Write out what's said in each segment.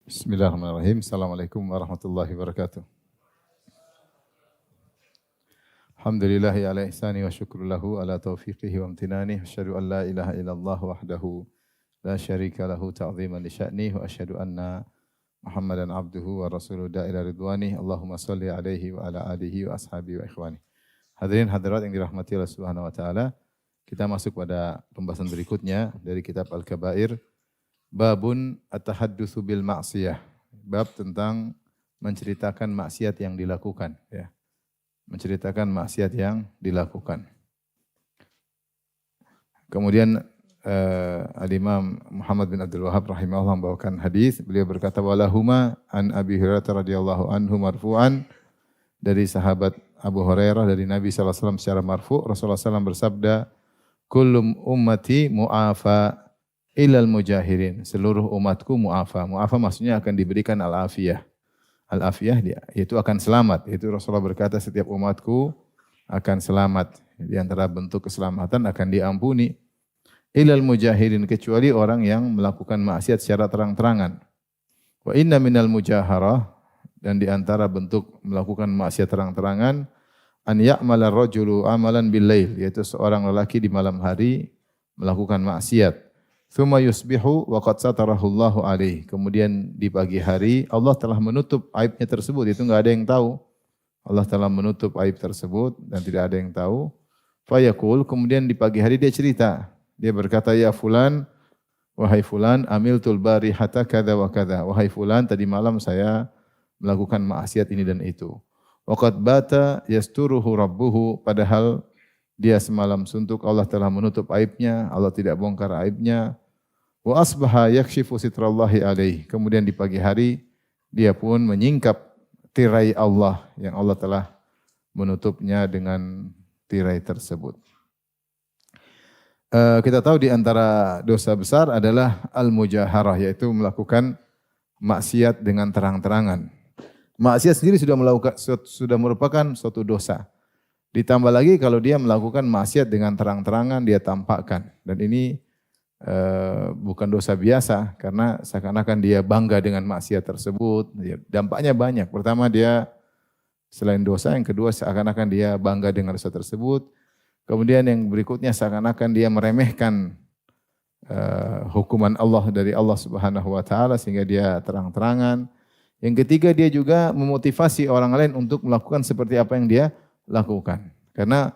Bismillahirrahmanirrahim. Assalamualaikum warahmatullahi wabarakatuh. Alhamdulillahi ala ihsani wa syukru lahu ala taufiqihi wa amtinani. Asyhadu an la ilaha illallah wahdahu la syarika lahu ta'ziman li sya'ni wa asyhadu anna Muhammadan abduhu wa rasuluhu da'ila ridwani. Allahumma salli alaihi wa ala alihi wa ashabihi wa ikhwani. Hadirin hadirat yang dirahmati Allah Subhanahu wa taala, kita masuk pada pembahasan berikutnya dari kitab Al-Kabair. Babun at-tahaddusu bil ma'siyah. Bab tentang menceritakan maksiat yang dilakukan, ya. Menceritakan maksiat yang dilakukan. Kemudian Al-Imam Muhammad bin Abdul Wahhab rahimahullah membawakan hadis. Beliau berkata, walahuma an Abi Hurairah radhiyallahu anhu marfu'an, dari sahabat Abu Hurairah dari Nabi sallallahu alaihi wasallam secara marfu', Rasulullah SAW bersabda, kullum ummati mu'afa ilal mujahirin, seluruh umatku mu'afa. Mu'afa maksudnya akan diberikan al-afiyah. Al-afiyah yaitu akan selamat. Itu Rasulullah berkata setiap umatku akan selamat. Di antara bentuk keselamatan akan diampuni. Ilal mujahirin, kecuali orang yang melakukan maksiat secara terang-terangan. Wa inna minal mujaharah, dan di antara bentuk melakukan maksiat terang-terangan, an ya'mala rajulu amalan bil lail, yaitu seorang lelaki di malam hari melakukan maksiat. Tsumma yusbihu wa qad satarahullahu alaihi. Kemudian di pagi hari Allah telah menutup aibnya tersebut, itu enggak ada yang tahu. Allah telah menutup aib tersebut dan tidak ada yang tahu. Fayaqul, kemudian di pagi hari dia cerita. Dia berkata, ya fulan, wahai fulan, amiltul barihata kadza wa kadza. Wahai fulan, tadi malam saya melakukan maksiat ini dan itu. Wa qad bata yasturuhu rabbuhu, padahal dia semalam suntuk, Allah telah menutup aibnya, Allah tidak bongkar aibnya. Wa asbaha yakshifu sitrallahi alaih. Kemudian di pagi hari dia pun menyingkap tirai Allah yang Allah telah menutupnya dengan tirai tersebut. Kita tahu di antara dosa besar adalah al-mujaharah, yaitu melakukan maksiat dengan terang-terangan. Maksiat sendiri sudah merupakan suatu dosa. Ditambah lagi kalau dia melakukan maksiat dengan terang-terangan, dia tampakkan. Dan ini bukan dosa biasa, karena seakan-akan dia bangga dengan maksiat tersebut. Dampaknya banyak. Pertama, dia selain dosa, yang kedua seakan-akan dia bangga dengan dosa tersebut. Kemudian yang berikutnya seakan-akan dia meremehkan hukuman Allah dari Allah Subhanahu wa taala sehingga dia terang-terangan. Yang ketiga, dia juga memotivasi orang lain untuk melakukan seperti apa yang dia lakukan. Karena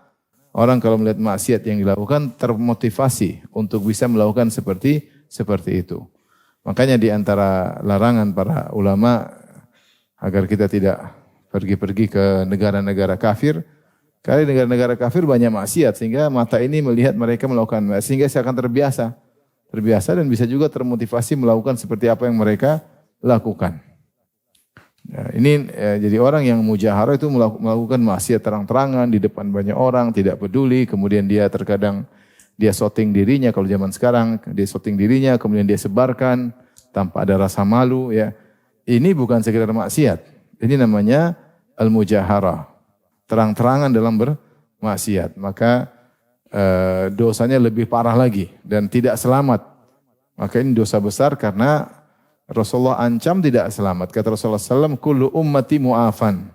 orang kalau melihat maksiat yang dilakukan termotivasi untuk bisa melakukan seperti itu. Makanya di antara larangan para ulama agar kita tidak pergi-pergi ke negara-negara kafir. Karena negara-negara kafir banyak maksiat sehingga mata ini melihat mereka melakukan maksiat sehingga saya akan terbiasa dan bisa juga termotivasi melakukan seperti apa yang mereka lakukan. Nah, ini jadi orang yang mujaharah itu melakukan maksiat terang-terangan di depan banyak orang, tidak peduli, kemudian dia terkadang dia shooting dirinya, kalau zaman sekarang dia shooting dirinya, kemudian dia sebarkan tanpa ada rasa malu, ya. Ini bukan sekedar maksiat. Ini namanya al-mujaharah. Terang-terangan dalam bermaksiat. Maka dosanya lebih parah lagi dan tidak selamat. Maka ini dosa besar karena Rasulullah ancam tidak selamat. Kata Rasulullah SAW, kullu ummati mu'afan.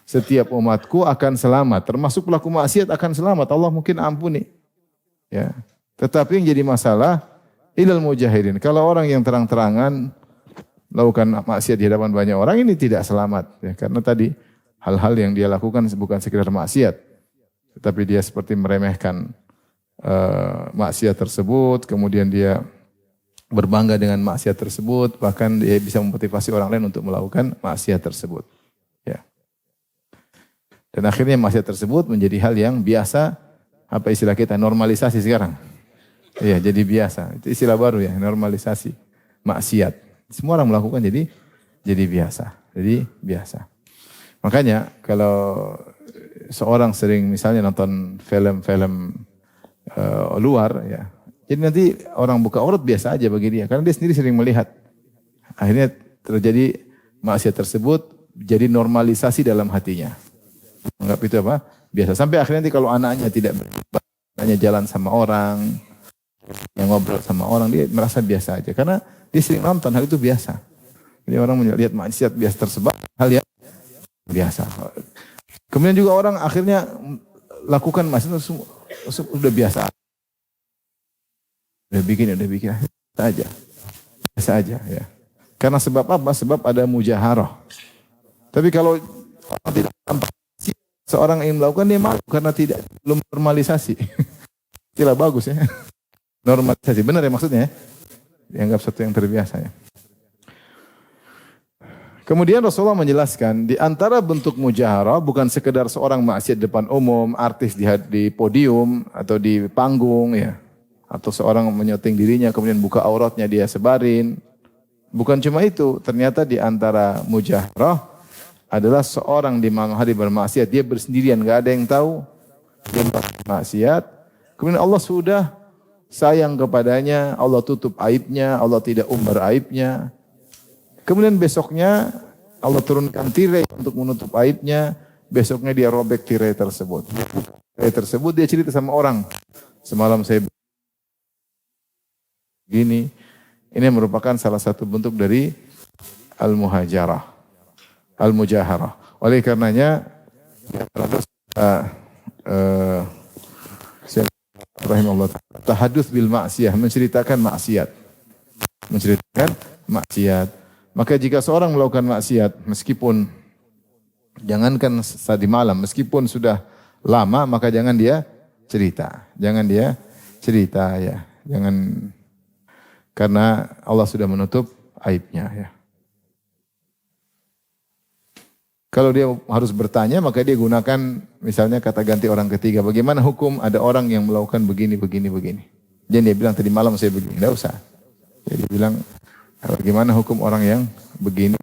Setiap umatku akan selamat. Termasuk pelaku maksiat akan selamat. Allah mungkin ampuni. Ya. Tetapi yang jadi masalah, ilal mujahirin. Kalau orang yang terang-terangan melakukan maksiat di hadapan banyak orang, ini tidak selamat. Ya. Karena tadi hal-hal yang dia lakukan bukan sekedar maksiat. Tetapi dia seperti meremehkan maksiat tersebut. Kemudian dia berbangga dengan maksiat tersebut, bahkan dia bisa memotivasi orang lain untuk melakukan maksiat tersebut. Ya. Dan akhirnya maksiat tersebut menjadi hal yang biasa, apa istilah kita, normalisasi sekarang. Iya, jadi biasa. Itu istilah baru ya, normalisasi maksiat. Semua orang melakukan jadi biasa. Jadi biasa. Makanya kalau seorang sering misalnya nonton film-film luar, ya. Jadi nanti orang buka aurat biasa aja bagi dia. Karena dia sendiri sering melihat. Akhirnya terjadi maksiat tersebut jadi normalisasi dalam hatinya. Anggap itu apa? Biasa. Sampai akhirnya nanti kalau anaknya tidak anaknya jalan sama orang, yang ngobrol sama orang, dia merasa biasa aja. Karena dia sering nonton, hal itu biasa. Jadi orang melihat maksiat biasa tersebar, hal yang biasa. Kemudian juga orang akhirnya lakukan maksiat sudah biasa. Udah bikin saja. Biasa aja ya. Karena sebab apa? Sebab ada mujaharah. Tapi kalau tidak tampak seorang yang melakukan dia malu karena belum normalisasi. Istilah bagus ya. Normalisasi benar ya maksudnya ya. Dianggap sesuatu yang terbiasa ya. Kemudian Rasulullah menjelaskan di antara bentuk mujaharah bukan sekedar seorang maksiat depan umum, artis di podium atau di panggung ya. Atau seorang menyoting dirinya kemudian buka auratnya dia sebarin. Bukan cuma itu, ternyata di antara mujaharah adalah seorang di malam hari bermaksiat, dia bersendirian, enggak ada yang tahu dia bermaksiat. Kemudian Allah sudah sayang kepadanya, Allah tutup aibnya, Allah tidak umbar aibnya. Kemudian besoknya Allah turunkan tirai untuk menutup aibnya, besoknya dia robek tirai tersebut. Tirai tersebut dia cerita sama orang, semalam saya gini, ini merupakan salah satu bentuk dari al-muhajarah, al-mujaharah. Oleh karenanya, rahimahullah, tahadduts bil ma'siyah, menceritakan maksiat. Maka jika seorang melakukan maksiat, meskipun jangankan tadi malam, meskipun sudah lama, maka jangan dia cerita. Jangan dia cerita ya. Jangan, karena Allah sudah menutup aibnya ya. Kalau dia harus bertanya, maka dia gunakan misalnya kata ganti orang ketiga. Bagaimana hukum ada orang yang melakukan begini. Jadi dia bilang tadi malam saya begini, tidak usah. Jadi dia bilang bagaimana hukum orang yang begini.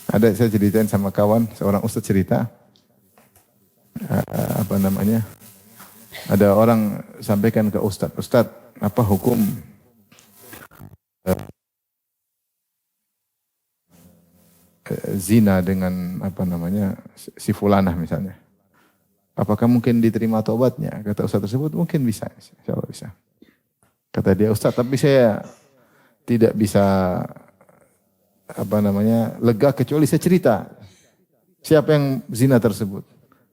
Ada saya ceritain sama kawan, seorang ustaz cerita, ada orang sampaikan ke ustaz, apa hukum zina dengan si fulanah misalnya. Apakah mungkin diterima taubatnya? Kata ustaz tersebut, mungkin bisa, insyaallah bisa. Kata dia, ustaz, tapi saya tidak bisa lega kecuali saya cerita siapa yang zina tersebut.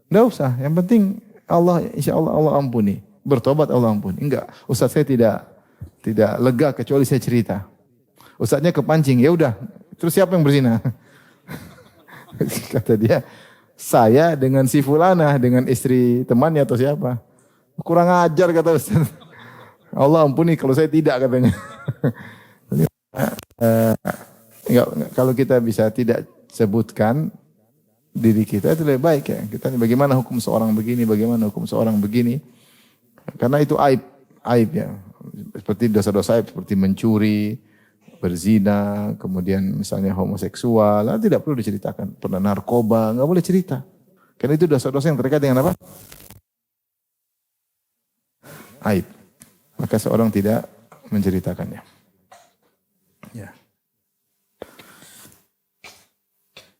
Enggak usah, yang penting Allah, insyaallah Allah ampuni. Bertobat Allah ampuni. Enggak, ustaz saya tidak lega kecuali saya cerita. Ustaznya kepancing, ya udah. Terus siapa yang berzina? Kata dia, saya dengan si fulanah, dengan istri temannya atau siapa? Kurang ajar kata ustaz. Allah ampuni kalau saya tidak katanya. Enggak, kalau kita bisa tidak sebutkan diri kita itu lebih baik ya. Kita bagaimana hukum seorang begini, bagaimana hukum seorang begini. Karena itu aib ya. Seperti dosa-dosa aib seperti mencuri, berzina, kemudian misalnya homoseksual, tidak perlu diceritakan. Pernah narkoba, enggak boleh cerita. Karena itu dosa-dosa yang terkait dengan apa? Aib. Maka seorang tidak menceritakannya. Ya.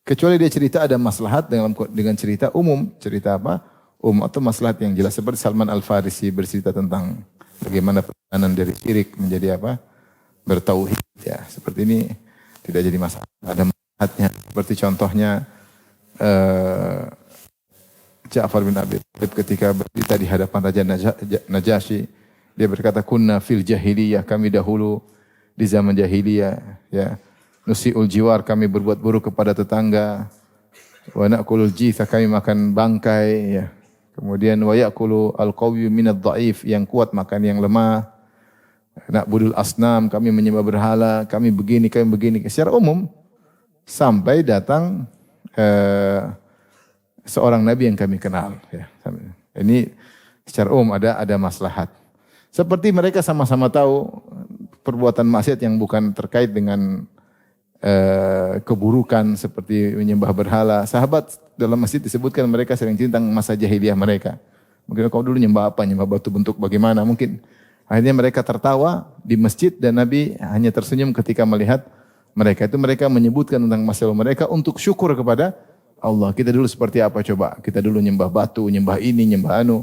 Kecuali dia cerita ada maslahat dengan cerita umum. Cerita apa? Atau maslahat yang jelas. Seperti Salman Al-Farisi bercerita tentang bagaimana perjalanan dari syirik menjadi apa? Bertauhid. Ya, seperti ini tidak jadi masalah. Ada maslahatnya. Seperti contohnya Ja'far bin Abi Thalib ketika bercerita di hadapan Raja Najasyi. Dia berkata, kunna fil jahiliyah, kami dahulu di zaman jahiliyah. Ya. Nusi'ul jiwar, kami berbuat buruk kepada tetangga. Wa na'kulul jitha, kami makan bangkai. Ya. Kemudian wa ya'kulu al-qawiyyu minad dha'if, yang kuat makan yang lemah. Na'budul asnam, kami menyembah berhala, kami begini. Secara umum, sampai datang seorang nabi yang kami kenal. Ya. Ini secara umum ada maslahat. Seperti mereka sama-sama tahu perbuatan maksiat yang bukan terkait dengan keburukan seperti menyembah berhala. Sahabat dalam masjid disebutkan mereka sering cerita tentang masa jahiliyah mereka. Mungkin kau dulu nyembah apa? Nyembah batu bentuk bagaimana? Mungkin akhirnya mereka tertawa di masjid dan Nabi hanya tersenyum ketika melihat mereka. Itu mereka menyebutkan tentang masa lalu mereka untuk syukur kepada Allah. Kita dulu seperti apa coba? Kita dulu nyembah batu, nyembah ini, nyembah anu.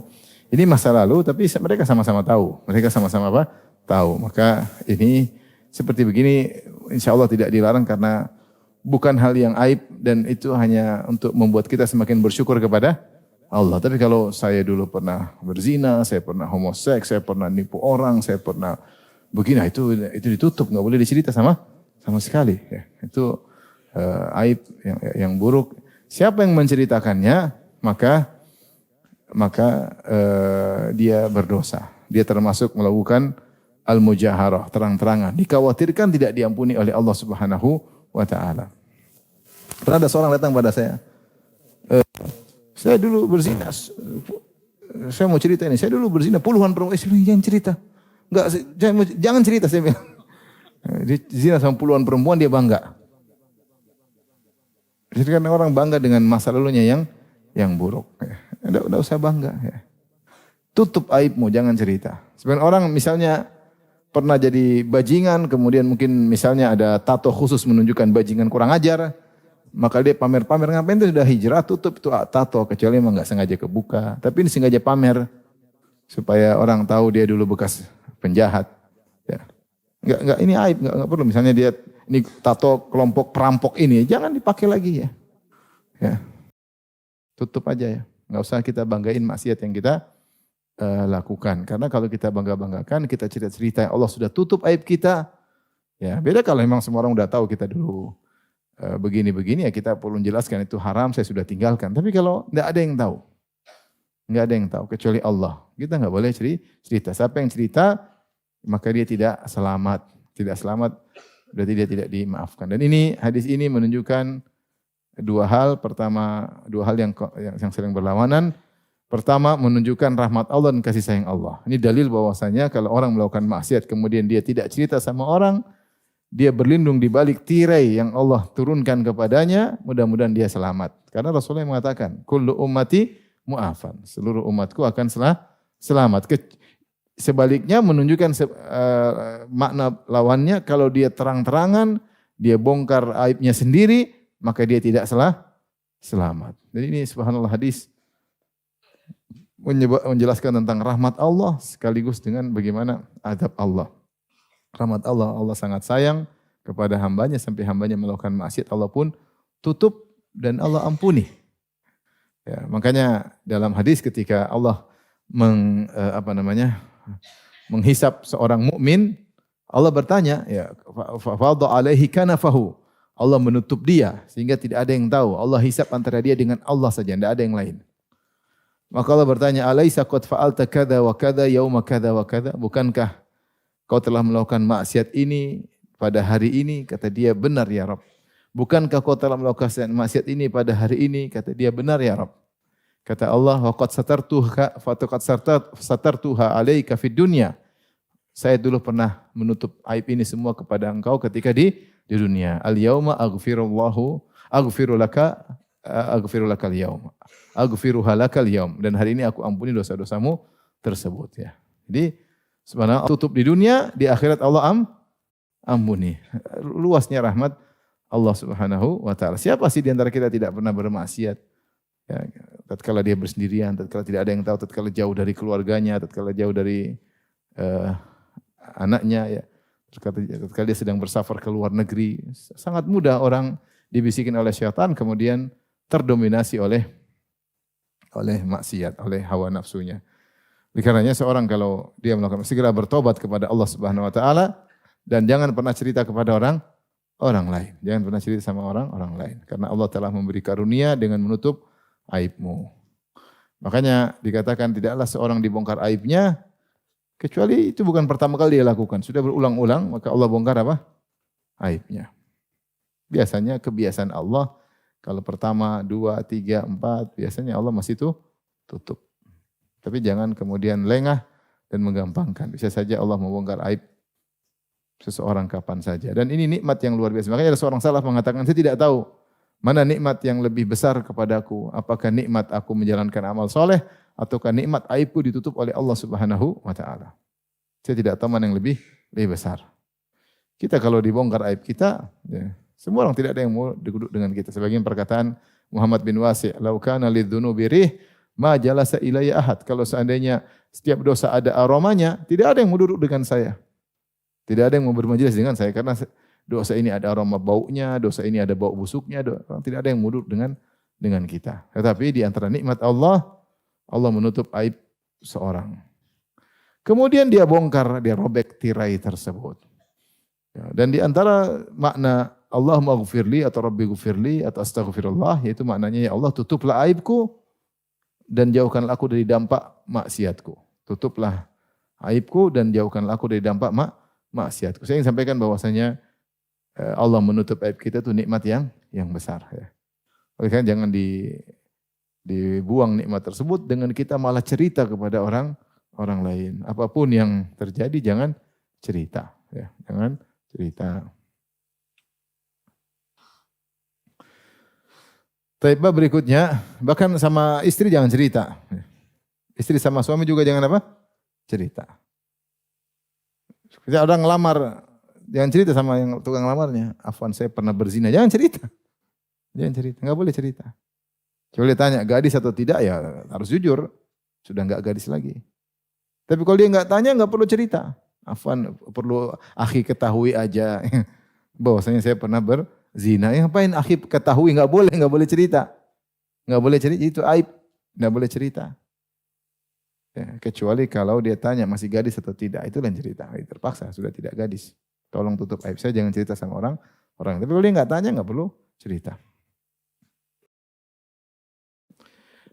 Ini masa lalu tapi mereka sama-sama tahu. Mereka sama-sama apa? Tahu. Maka ini seperti begini insya Allah tidak dilarang karena bukan hal yang aib dan itu hanya untuk membuat kita semakin bersyukur kepada Allah. Tapi kalau saya dulu pernah berzina, saya pernah homoseks, saya pernah nipu orang, saya pernah begini, itu ditutup, nggak boleh dicerita sama sekali. Ya. Itu aib yang buruk. Siapa yang menceritakannya, maka dia berdosa. Dia termasuk melakukan al-mujaharah, terang-terangan. Dikhawatirkan tidak diampuni oleh Allah Subhanahu wa ta'ala. Pernah ada seorang datang pada saya. Saya dulu berzina. Saya mau cerita ini. Saya dulu berzina puluhan perempuan. Jangan cerita. Enggak, jangan cerita, saya bilang. Dia zina sama puluhan perempuan, dia bangga. Jadi kan orang bangga dengan masa lalunya yang buruk. Enggak usah bangga. Ya. Tutup aibmu, jangan cerita. Sebenarnya orang misalnya pernah jadi bajingan, kemudian mungkin misalnya ada tato khusus menunjukkan bajingan kurang ajar, maka dia pamer-pamer, ngapain itu sudah hijrah, tutup itu tato, kecuali memang nggak sengaja kebuka. Tapi ini sengaja pamer, supaya orang tahu dia dulu bekas penjahat. Ya. Enggak, ini aib, enggak perlu. Misalnya dia, ini tato kelompok perampok ini, jangan dipakai lagi ya. Ya. Tutup aja ya. Enggak usah kita banggain maksiat yang kita lakukan. Karena kalau kita bangga-banggakan, kita cerita-cerita Allah sudah tutup aib kita. Ya, beda kalau memang semua orang udah tahu kita dulu begini-begini, ya kita perlu jelaskan itu haram, saya sudah tinggalkan. Tapi kalau enggak ada yang tahu, enggak ada yang tahu kecuali Allah. Kita enggak boleh cerita. Siapa yang cerita, maka dia tidak selamat. Tidak selamat, berarti dia tidak dimaafkan. Dan ini hadis ini menunjukkan dua hal. Pertama, dua hal yang saling berlawanan. Pertama, menunjukkan rahmat Allah dan kasih sayang Allah. Ini dalil bahwasanya kalau orang melakukan maksiat kemudian dia tidak cerita sama orang, dia berlindung di balik tirai yang Allah turunkan kepadanya, mudah-mudahan dia selamat. Karena Rasulullah mengatakan, kullu ummati mu'afan. Seluruh umatku akan selamat. Sebaliknya menunjukkan makna lawannya, kalau dia terang-terangan, dia bongkar aibnya sendiri, maka dia tidak selamat. Jadi ini subhanallah hadis menjelaskan tentang rahmat Allah sekaligus dengan bagaimana adab Allah. Rahmat Allah, Allah sangat sayang kepada hambanya sampai hambanya melakukan maksiat, Allah pun tutup dan Allah ampuni. Ya, makanya dalam hadis ketika Allah menghisap seorang mukmin, Allah bertanya, ya, fadha alaihi kanafahu. Allah menutup dia sehingga tidak ada yang tahu. Allah hisap antara dia dengan Allah saja, tidak ada yang lain. Maka Allah bertanya, alaisa qad fa'alta kadza wa kadza yauma kadza wa kadza? Bukankah kau telah melakukan maksiat ini pada hari ini? Kata dia, benar ya Rabb. Bukankah kau telah melakukan maksiat ini pada hari ini? Kata dia, benar ya Rabb. Kata Allah, wa qad satartuha alaika fid dunya. Saya dulu pernah menutup aib ini semua kepada engkau ketika di dunia. Al yauma aghfiru lakal yaum. Aghfiruha lakal yaum. Dan hari ini aku ampuni dosa-dosamu tersebut ya. Jadi sebenarnya tutup di dunia, di akhirat Allah ampuni. Luasnya rahmat Allah Subhanahu wa taala. Siapa sih di antara kita tidak pernah bermaksiat? Ya, tatkala dia bersendirian, tatkala tidak ada yang tahu, tatkala jauh dari keluarganya, tatkala jauh dari anaknya ya. Tatkala dia sedang bersafar ke luar negeri, sangat mudah orang dibisikin oleh syaitan kemudian terdominasi oleh maksiat, oleh hawa nafsunya. Oleh karenanya seorang kalau dia melakukan, segera bertobat kepada Allah Subhanahu wa taala dan jangan pernah cerita kepada orang lain. Jangan pernah cerita sama orang lain karena Allah telah memberi karunia dengan menutup aibmu. Makanya dikatakan tidaklah seorang dibongkar aibnya kecuali itu bukan pertama kali dia lakukan. Sudah berulang-ulang maka Allah bongkar apa? Aibnya. Biasanya kebiasaan Allah kalau pertama, 2, 3, 4, biasanya Allah masih tutup. Tapi jangan kemudian lengah dan menggampangkan. Bisa saja Allah membongkar aib seseorang kapan saja. Dan ini nikmat yang luar biasa. Makanya ada seorang salaf mengatakan, saya tidak tahu mana nikmat yang lebih besar kepadaku. Apakah nikmat aku menjalankan amal soleh, ataukah nikmat aibku ditutup oleh Allah Subhanahu wa ta'ala. Saya tidak tahu mana yang lebih besar. Kita kalau dibongkar aib kita, ya, semua orang tidak ada yang mau duduk dengan kita. Sebagian perkataan Muhammad bin Wasi', "Lau kana lidzunubi rih, ma jalasa ilayya ahad." Kalau seandainya setiap dosa ada aromanya, tidak ada yang mau duduk dengan saya. Tidak ada yang mau bermajelis dengan saya karena dosa ini ada aroma baunya, dosa ini ada bau busuknya, tidak ada yang muduk dengan kita. Tetapi di antara nikmat Allah, Allah menutup aib seorang. Kemudian dia bongkar, dia robek tirai tersebut. Ya, dan di antara makna Allah maghfirli atau Rabbi ghufirli atau astaghfirullah, yaitu maknanya ya Allah tutuplah aibku dan jauhkanlah aku dari dampak maksiatku. Tutuplah aibku dan jauhkanlah aku dari dampak maksiatku. Saya ingin sampaikan bahwasanya Allah menutup aib kita itu nikmat yang besar. Ya. Oleh karena jangan dibuang nikmat tersebut dengan kita malah cerita kepada orang lain. Apapun yang terjadi jangan cerita. Ya. Jangan cerita. Taibah berikutnya, bahkan sama istri jangan cerita. Istri sama suami juga jangan apa? Cerita. Ketika orang ngelamar, jangan cerita sama yang tukang lamarnya. Afwan, saya pernah berzina. Jangan cerita. Jangan cerita, enggak boleh cerita. Coba dia tanya, gadis atau tidak, ya harus jujur. Sudah enggak gadis lagi. Tapi kalau dia enggak tanya, enggak perlu cerita. Afwan, perlu akhi ketahui aja. Bahwasanya saya pernah berzina. Ngapain akhi ketahui? Enggak boleh cerita. Enggak boleh cerita, itu aib. Enggak boleh cerita. Ya, kecuali kalau dia tanya masih gadis atau tidak, itu lain cerita. Terpaksa sudah tidak gadis. Tolong tutup aib saya, jangan cerita sama orang. Tapi kalau dia enggak tanya, enggak perlu cerita.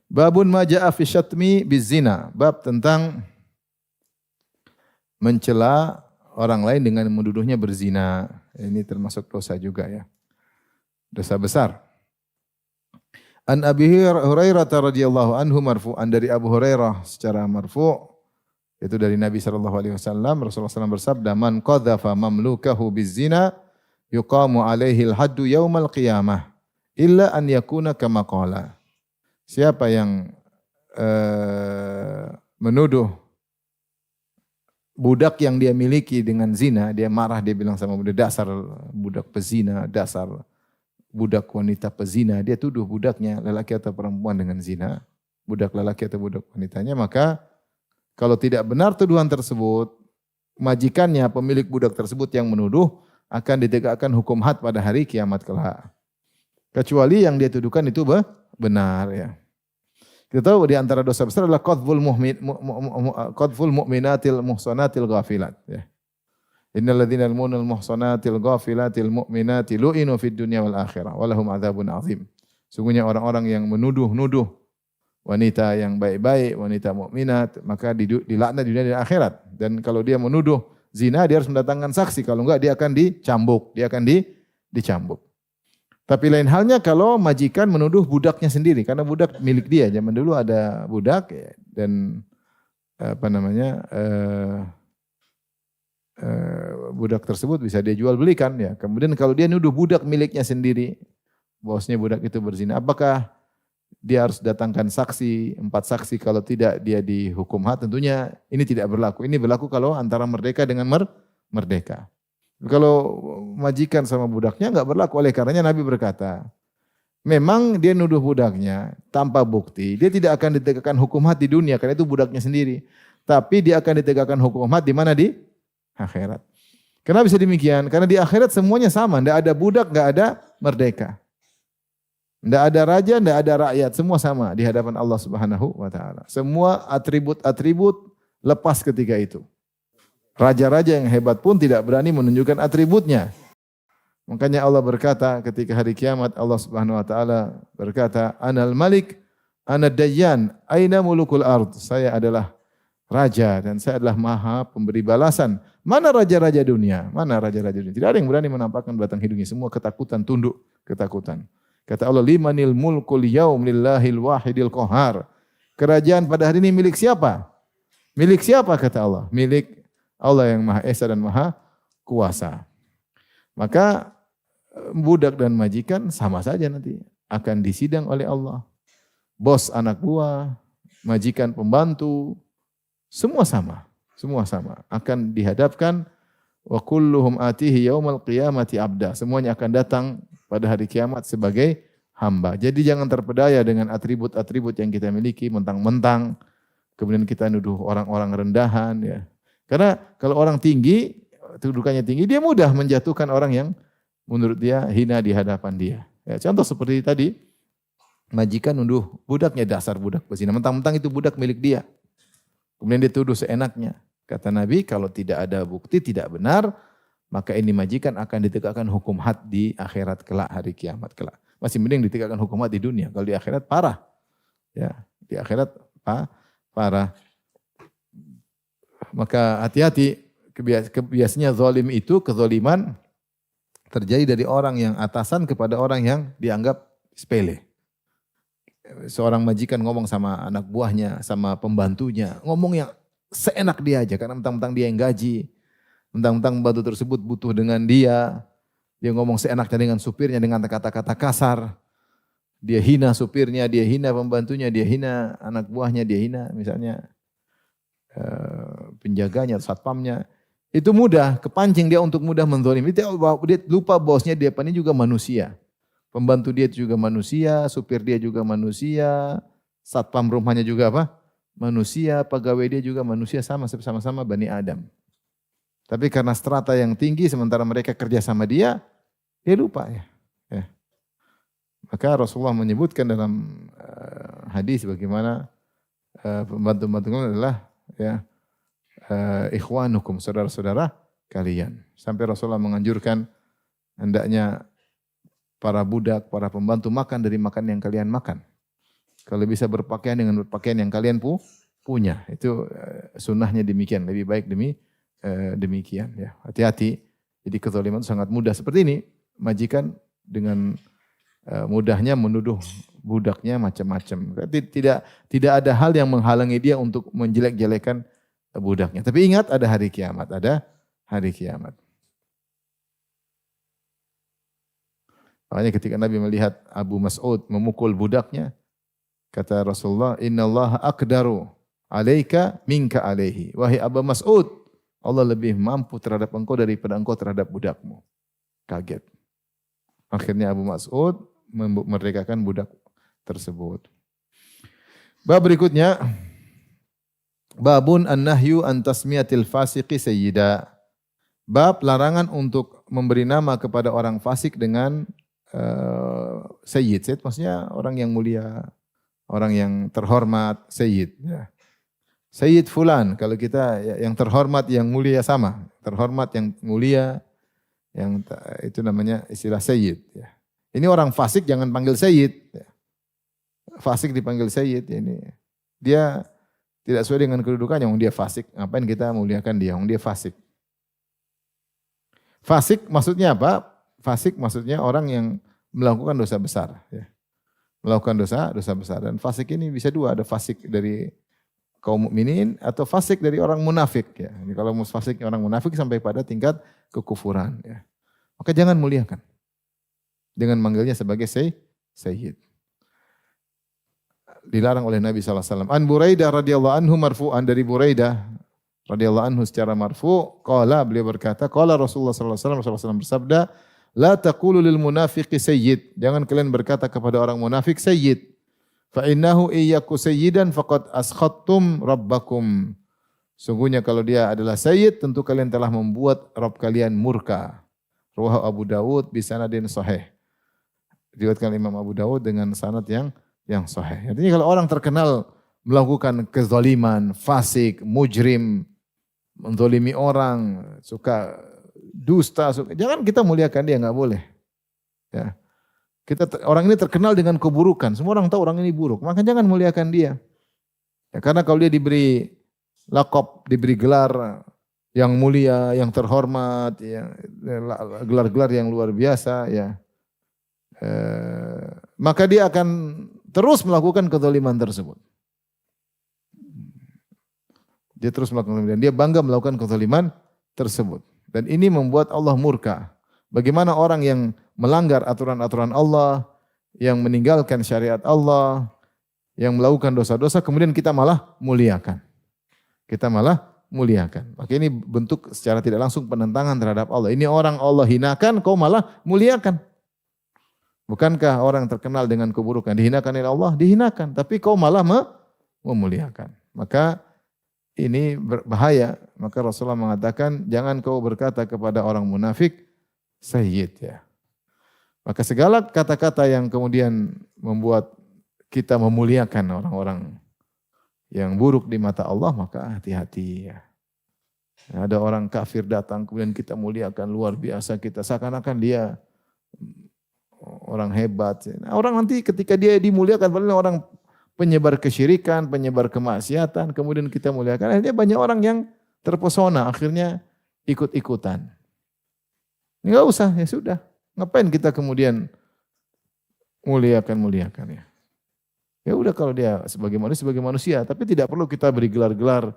Babun ma jaa fi syatmi bizina. Bab tentang mencela orang lain dengan menuduhnya berzina. Ini termasuk dosa juga ya. Dosa besar. An Abi Hurairah radhiyallahu anhu marfu'an, dari Abu Hurairah secara marfu', itu dari Nabi sallallahu alaihi wasallam, Rasulullah SAW bersabda, "Man qadhafa mamlukahu bizina yuqamu alaihi al-haddu yaumal qiyamah illa an yakuna kama qala." Siapa yang menuduh budak yang dia miliki dengan zina, dia marah, dia bilang sama budak, dasar budak pezina, dasar budak wanita pezina, dia tuduh budaknya lelaki atau perempuan dengan zina, budak lelaki atau budak wanitanya, maka kalau tidak benar tuduhan tersebut, majikannya, pemilik budak tersebut yang menuduh akan ditegakkan hukum had pada hari kiamat kelak. Kecuali yang dia tuduhkan itu benar ya. Kita tahu di antara dosa besar adalah qadful mu'minatil muhsanatil ghafilat ya. Innal ladzina yarmunal muhsanatil ghafilatil mu'minati lu'inu fid dunya wal akhirah wa lahum adzabun azim. Sungguhnya orang-orang yang menuduh-nuduh wanita yang baik-baik, wanita mukminat, maka dilaknat di dunia dan akhirat. Dan kalau dia menuduh zina, dia harus mendatangkan saksi. Kalau enggak, dia akan dicambuk. Dicambuk. Tapi lain halnya kalau majikan menuduh budaknya sendiri, karena budak milik dia. Zaman dulu ada budak ya, dan budak tersebut bisa dia jual belikan ya. Kemudian kalau dia nuduh budak miliknya sendiri, bosnya budak itu berzina, apakah dia harus datangkan saksi, 4 saksi, kalau tidak dia dihukum had? Tentunya ini tidak berlaku. Ini berlaku kalau antara merdeka dengan merdeka. Kalau majikan sama budaknya enggak berlaku. Oleh karenanya Nabi berkata, memang dia nuduh budaknya tanpa bukti, dia tidak akan ditegakkan hukum had di dunia karena itu budaknya sendiri. Tapi dia akan ditegakkan hukum had di mana? Di akhirat. Kenapa bisa demikian? Karena di akhirat semuanya sama, enggak ada budak, enggak ada merdeka. Enggak ada raja, enggak ada rakyat, semua sama di hadapan Allah Subhanahu wa taala. Semua atribut-atribut lepas ketika itu. Raja-raja yang hebat pun tidak berani menunjukkan atributnya. Makanya Allah berkata ketika hari kiamat, Allah Subhanahu wa taala berkata, "Anal Malik, ana Dayyan, aina mulukul ard?" Saya adalah raja dan saya adalah maha pemberi balasan. Mana raja-raja dunia? Mana raja-raja dunia? Tidak ada yang berani menampakkan batang hidungnya, semua ketakutan, tunduk ketakutan. Kata Allah, "Limanil mulkul yaum lillahil wahidil qahar." Kerajaan pada hari ini milik siapa? Milik siapa kata Allah? Milik Allah yang Maha Esa dan Maha Kuasa. Maka budak dan majikan sama saja nanti akan disidang oleh Allah. Bos anak buah, majikan pembantu, semua sama. Semua sama. Akan dihadapkan wa kulluhum atihi yaumal qiyamati abda. Semuanya akan datang pada hari kiamat sebagai hamba. Jadi jangan terpedaya dengan atribut-atribut yang kita miliki mentang-mentang. Kemudian kita nuduh orang-orang rendahan ya. Karena kalau orang tinggi, kedudukannya tinggi, dia mudah menjatuhkan orang yang menurut dia hina di hadapan dia. Ya, contoh seperti tadi, majikan nuduh budaknya dasar budak berzina. Mentang-mentang itu budak milik dia. Kemudian dia tuduh seenaknya. Kata Nabi, kalau tidak ada bukti, tidak benar, maka ini majikan akan ditegakkan hukum had di akhirat kelak, hari kiamat kelak. Masih mending ditegakkan hukum had di dunia. Kalau di akhirat parah. Ya, di akhirat parah. Maka hati-hati, biasanya zalim itu, kezaliman terjadi dari orang yang atasan kepada orang yang dianggap sepele. Seorang majikan ngomong sama anak buahnya, sama pembantunya, ngomong yang seenak dia aja, karena mentang-mentang dia yang gaji, mentang-mentang pembantu tersebut butuh dengan dia ngomong seenaknya dengan supirnya dengan kata-kata kasar, dia hina supirnya, dia hina pembantunya, dia hina anak buahnya, dia hina misalnya penjaganya, satpamnya. Itu mudah, kepancing dia untuk mudah menzalimi. Dia lupa bosnya dia ini juga manusia. Pembantu dia juga manusia, supir dia juga manusia, satpam rumahnya juga apa? Manusia, pegawai dia juga manusia, sama-sama Bani Adam. Tapi karena strata yang tinggi, sementara mereka kerja sama dia lupa ya. Maka Rasulullah menyebutkan dalam hadis bagaimana pembantu-pembantu adalah ya, ikhwanukum, saudara-saudara kalian. Sampai Rasulullah menganjurkan hendaknya para budak, para pembantu makan dari makan yang kalian makan. Kalau bisa berpakaian dengan berpakaian yang kalian punya. Itu sunnahnya demikian, lebih baik demikian. Ya. Hati-hati, jadi kezaliman sangat mudah. Seperti ini, majikan dengan mudahnya menuduh budaknya macam-macam. Tidak ada hal yang menghalangi dia untuk menjelek-jelekan budaknya. Tapi ingat ada hari kiamat, Makanya ketika Nabi melihat Abu Mas'ud memukul budaknya, kata Rasulullah, "Innallaha aqdaru alaika minka alaihi." Wahai Abu Mas'ud, Allah lebih mampu terhadap engkau daripada engkau terhadap budakmu. Kaget. Akhirnya Abu Mas'ud memerdekakan budak tersebut. Bab berikutnya, babun an-nahyu an tasmiyatil fasiqi sayyida. Bab larangan untuk memberi nama kepada orang fasik dengan sayyid. Sayyid maksudnya orang yang mulia, orang yang terhormat, sayyid. Ya. Sayyid fulan, kalau kita yang terhormat, yang mulia sama. Terhormat, yang mulia, yang itu namanya istilah sayyid. Ya. Ini orang fasik jangan panggil sayyid. Ya. Fasik dipanggil sayyid. Ini dia tidak sesuai dengan kedudukannya, dia fasik. Ngapain kita muliakan dia, dia fasik. Fasik maksudnya apa? Fasik maksudnya orang yang melakukan dosa besar. Ya. Melakukan dosa besar. Dan fasik ini bisa dua, ada fasik dari kaum mukminin atau fasik dari orang munafik. Ya. Ini kalau fasik orang munafik sampai pada tingkat kekufuran. Ya. Maka jangan muliakan. Dengan manggilnya sebagai sayyid. Dilarang oleh Nabi SAW. An Buraidah radhiyallahu anhu marfu'an, dari Buraidah radhiyallahu anhu secara marfu', qala, beliau berkata, qala Rasulullah SAW bersabda, la taqulu lil munafiqi sayyid. Jangan kalian berkata kepada orang munafik sayyid. Fa innahu iyyaku sayyidan faqad askhattum rabbakum. Sungguhnya kalau dia adalah sayyid, tentu kalian telah membuat Rabb kalian murka. Rawahu Abu Dawud bi sanadin sahih. Diriwayatkan Imam Abu Dawud dengan sanad yang sahih. Artinya kalau orang terkenal melakukan kezaliman, fasik, mujrim, menzalimi orang, suka dusta, jangan kita muliakan dia, enggak boleh. Ya. Orang ini terkenal dengan keburukan, semua orang tahu orang ini buruk, maka jangan muliakan dia. Ya, karena kalau dia diberi laqab, diberi gelar yang mulia, yang terhormat, ya, gelar-gelar yang luar biasa, ya. Maka dia akan terus melakukan kezaliman tersebut. Dia terus melakukan kezaliman. Dia bangga melakukan kezaliman tersebut. Dan ini membuat Allah murka. Bagaimana orang yang melanggar aturan-aturan Allah, yang meninggalkan syariat Allah, yang melakukan dosa-dosa, kemudian kita malah muliakan. Maka ini bentuk secara tidak langsung penentangan terhadap Allah. Ini orang Allah hinakan, kau malah muliakan. Bukankah orang terkenal dengan keburukan dihinakan oleh Allah? Dihinakan, tapi kau malah memuliakan. Maka ini berbahaya. Maka Rasulullah mengatakan, jangan kau berkata kepada orang munafik sayyid, ya. Maka segala kata-kata yang kemudian membuat kita memuliakan orang-orang yang buruk di mata Allah, maka hati-hati ya. Ada orang kafir datang kemudian kita muliakan luar biasa, kita seakan-akan dia orang hebat. Nah, orang nanti ketika dia dimuliakan padahal orang penyebar kesyirikan, penyebar kemaksiatan, kemudian kita muliakan, akhirnya banyak orang yang terpesona, akhirnya ikut-ikutan. Enggak usah, ya sudah. Ngapain kita kemudian muliakan ya. Ya udah kalau dia sebagai manusia, tapi tidak perlu kita beri gelar-gelar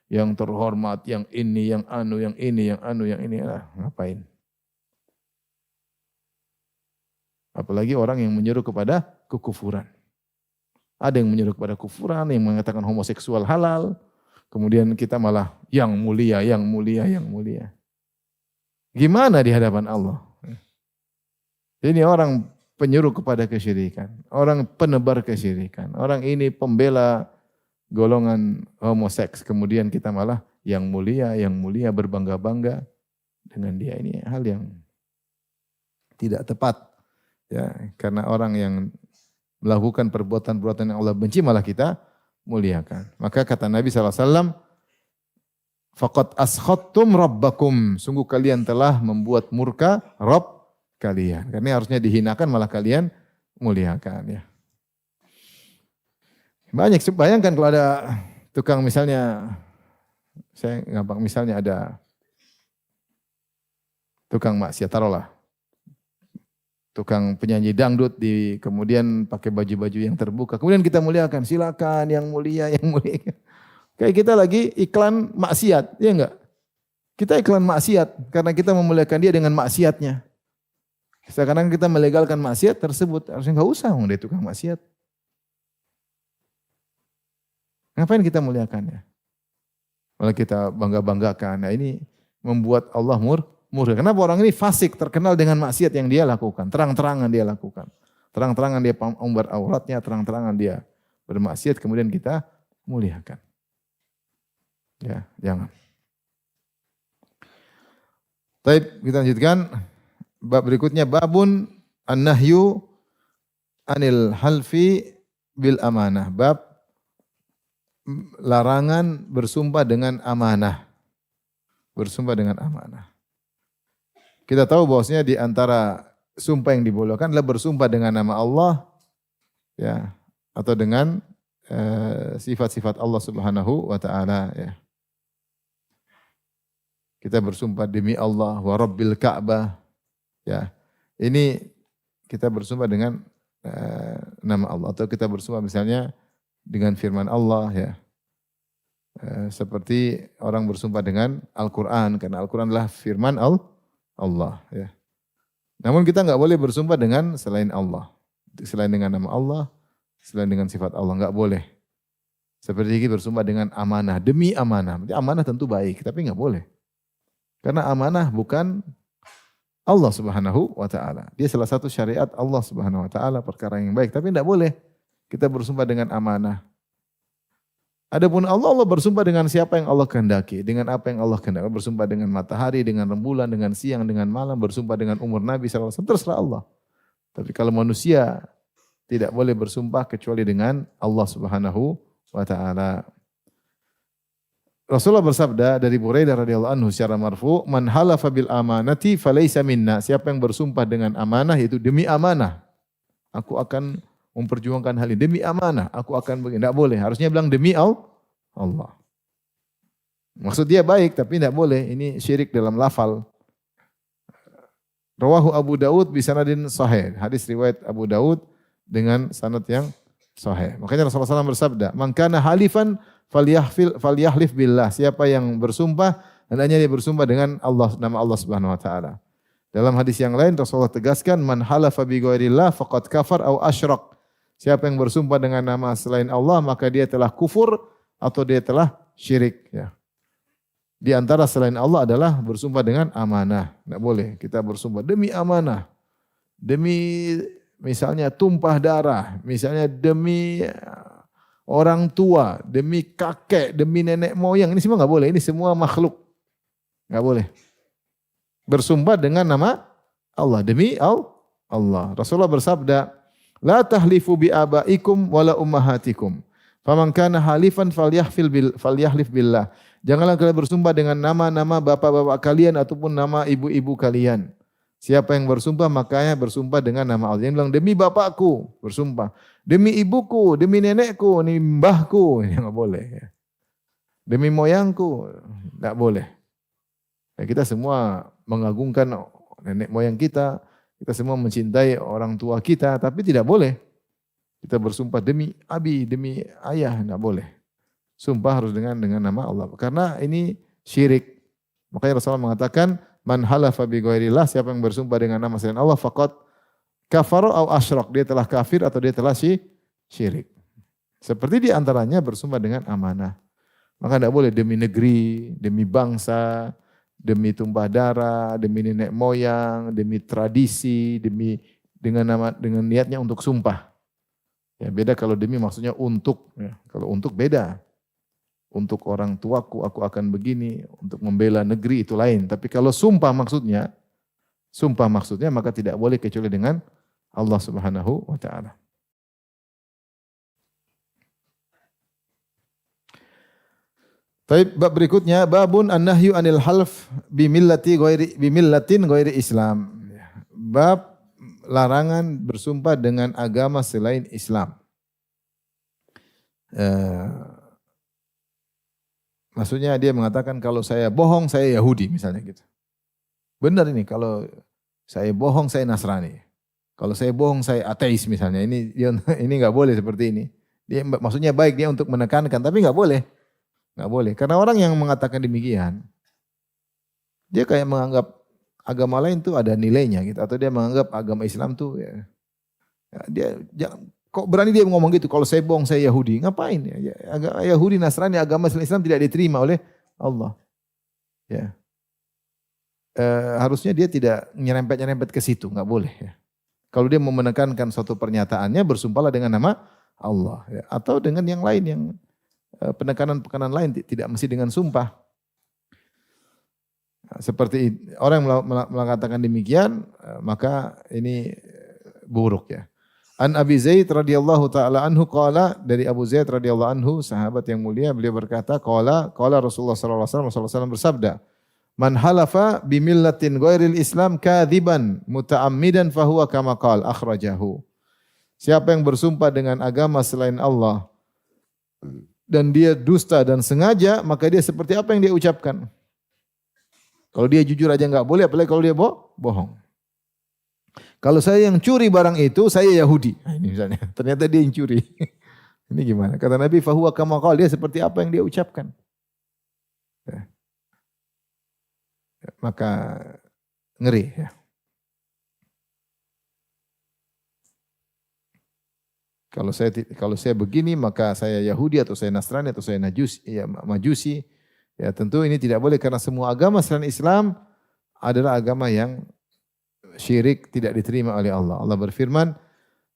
yang terhormat, yang ini, yang anu, yang ini, yang anu, yang ini. Ngapain? Apalagi orang yang menyeru kepada kekufuran. Ada yang menyeru kepada kufuran, yang mengatakan homoseksual halal. Kemudian kita malah yang mulia, yang mulia, yang mulia. Gimana di hadapan Allah? Ini orang penyuruh kepada kesyirikan. Orang penebar kesyirikan. Orang ini pembela golongan homoseks. Kemudian kita malah yang mulia berbangga-bangga dengan dia. Ini hal yang tidak tepat. Ya, karena orang yang melakukan perbuatan-perbuatan yang Allah benci malah kita muliakan. Maka kata Nabi SAW, faqad askhattum rabbakum. Sungguh kalian telah membuat murka Rabb kalian. Karena harusnya dihinakan malah kalian muliakan ya. Banyak, bayangkan kalau ada tukang misalnya, saya gampang misalnya ada tukang maksiat, taruhlah tukang penyanyi dangdut kemudian pakai baju-baju yang terbuka. Kemudian kita muliakan, silakan yang mulia, yang mulia. Kayak kita lagi iklan maksiat, ya enggak? Kita iklan maksiat karena kita memuliakan dia dengan maksiatnya. Sekarang kita melegalkan maksiat tersebut, harusnya enggak usah dia tukang maksiat. Ngapain kita muliakannya? Malah kita bangga-banggakan. Nah ini membuat Allah murka. Kenapa orang ini fasik, terkenal dengan maksiat yang dia lakukan. Terang-terangan dia lakukan. Terang-terangan dia umbar auratnya, terang-terangan dia bermaksiat, kemudian kita muliakan. Ya, jangan. Baik, kita lanjutkan. Bab berikutnya, babun an-nahyu anil halfi bil amanah. Bab larangan bersumpah dengan amanah. Bersumpah dengan amanah. Kita tahu bahwasanya di antara sumpah yang dibolehkan adalah bersumpah dengan nama Allah ya, atau dengan sifat-sifat Allah Subhanahu wa taala ya. Kita bersumpah demi Allah wa rabbil Ka'bah ya. Ini kita bersumpah dengan nama Allah, atau kita bersumpah misalnya dengan firman Allah ya. Seperti orang bersumpah dengan Al-Qur'an, karena Al-Qur'an adalah firman Allah ya. Namun kita enggak boleh bersumpah dengan selain Allah. Selain dengan nama Allah, selain dengan sifat Allah, enggak boleh. Seperti kita bersumpah dengan amanah, demi amanah. Amanah tentu baik, tapi enggak boleh. Karena amanah bukan Allah Subhanahu wa taala. Dia salah satu syariat Allah Subhanahu wa taala, perkara yang baik, tapi enggak boleh kita bersumpah dengan amanah. Adapun Allah bersumpah dengan siapa yang Allah kehendaki, dengan apa yang Allah kehendaki. Bersumpah dengan matahari, dengan rembulan, dengan siang, dengan malam, bersumpah dengan umur Nabi SAW, terserah Allah. Tapi kalau manusia tidak boleh bersumpah kecuali dengan Allah Subhanahu wa taala. Rasulullah bersabda dari Buraidah radhiyallahu anhu secara marfu, "Man halafa bil amanati falaysa minna." Siapa yang bersumpah dengan amanah, yaitu demi amanah, aku akan memperjuangkan hal ini demi amanah, aku akan begini. Tidak boleh, harusnya bilang demi Allah. Maksud dia baik, tapi tidak boleh. Ini syirik dalam lafal. Rawahu Abu Daud bisanadin sahih. Hadis riwayat Abu Daud dengan sanad yang sahih. Makanya Rasulullah SAW bersabda, "Man kana halifan falyahlif billah." Siapa yang bersumpah, hendaknya dia bersumpah dengan Allah, nama Allah Subhanahu wa taala. Dalam hadis yang lain Rasulullah tegaskan, "Man halafa bi ghairillah faqad kafar au asyrak." Siapa yang bersumpah dengan nama selain Allah, maka dia telah kufur atau dia telah syirik. Ya. Di antara selain Allah adalah bersumpah dengan amanah. Tidak boleh kita bersumpah demi amanah. Demi misalnya tumpah darah. Misalnya demi orang tua. Demi kakek. Demi nenek moyang. Ini semua tidak boleh. Ini semua makhluk. Tidak boleh. Bersumpah dengan nama Allah. Demi Allah. Rasulullah bersabda, "La tahlifu bi abaikum wala ummahatikum. Faman kana halifan falyahlif billah." Janganlah kalian bersumpah dengan nama-nama bapak-bapak kalian ataupun nama ibu-ibu kalian. Siapa yang bersumpah makanya bersumpah dengan nama Allah. Yang bilang demi bapakku bersumpah, demi ibuku, demi nenekku, demi mbahku, ya enggak boleh ya. Demi moyangku, enggak boleh. Ya, kita semua mengagungkan nenek moyang kita semua mencintai orang tua kita, tapi tidak boleh kita bersumpah demi abi, demi ayah, enggak boleh. Sumpah harus dengan nama Allah. Karena ini syirik. Makanya Rasulullah mengatakan, man halafa bi ghairillah, siapa yang bersumpah dengan nama selain Allah faqad kafara au asyrak, dia telah kafir atau dia telah syirik. Seperti di antaranya bersumpah dengan amanah. Maka tidak boleh demi negeri, demi bangsa, demi tumpah darah, demi nenek moyang, demi tradisi, dengan niatnya untuk sumpah. Ya, beda kalau demi maksudnya untuk, ya. Kalau untuk beda. Untuk orang tuaku aku akan begini, untuk membela negeri itu lain. Tapi kalau sumpah maksudnya maka tidak boleh kecuali dengan Allah Subhanahu wa taala. Baik, bab berikutnya babun an-nahyu anil half bimillatin ghairi Islam. Bab larangan bersumpah dengan agama selain Islam. Maksudnya dia mengatakan kalau saya bohong saya Yahudi misalnya gitu. Benar ini, kalau saya bohong saya Nasrani. Kalau saya bohong saya ateis misalnya. Ini enggak boleh seperti ini. Dia maksudnya baik dia untuk menekankan tapi enggak boleh. Enggak boleh. Karena orang yang mengatakan demikian dia kayak menganggap agama lain tuh ada nilainya gitu, atau dia menganggap agama Islam tuh ya dia kok berani dia ngomong gitu, kalau saya bohong saya Yahudi. Ngapain ya? Yahudi, Nasrani, agama Islam tidak diterima oleh Allah. Ya. Harusnya dia tidak nyerempet-nyerempet ke situ, enggak boleh ya. Kalau dia mau menekankan suatu pernyataannya bersumpahlah dengan nama Allah ya. Atau dengan yang lain yang penekanan-penekanan lain, tidak mesti dengan sumpah. Seperti orang yang mengatakan demikian, maka ini buruk ya. An Abi Zaid radhiyallahu taala anhu qala, dari Abu Zaid radhiyallahu anhu sahabat yang mulia, beliau berkata qala Rasulullah sallallahu alaihi wasallam bersabda, man halafa bi millatin ghairil Islam kadziban muta'ammidan fahuwa kama qala akhrajahu. Siapa yang bersumpah dengan agama selain Allah dan dia dusta dan sengaja, maka dia seperti apa yang dia ucapkan. Kalau dia jujur aja enggak boleh, apalagi kalau dia bohong. Kalau saya yang curi barang itu, saya Yahudi. Nah, ini misalnya, ternyata dia yang curi. Ini gimana? Kata Nabi, fahuwa kama qala, dia seperti apa yang dia ucapkan. Ya. Maka ngeri ya. Kalau saya begini, maka saya Yahudi atau saya Nasrani atau saya Majusi. Ya, tentu ini tidak boleh karena semua agama selain Islam adalah agama yang syirik, tidak diterima oleh Allah. Allah berfirman,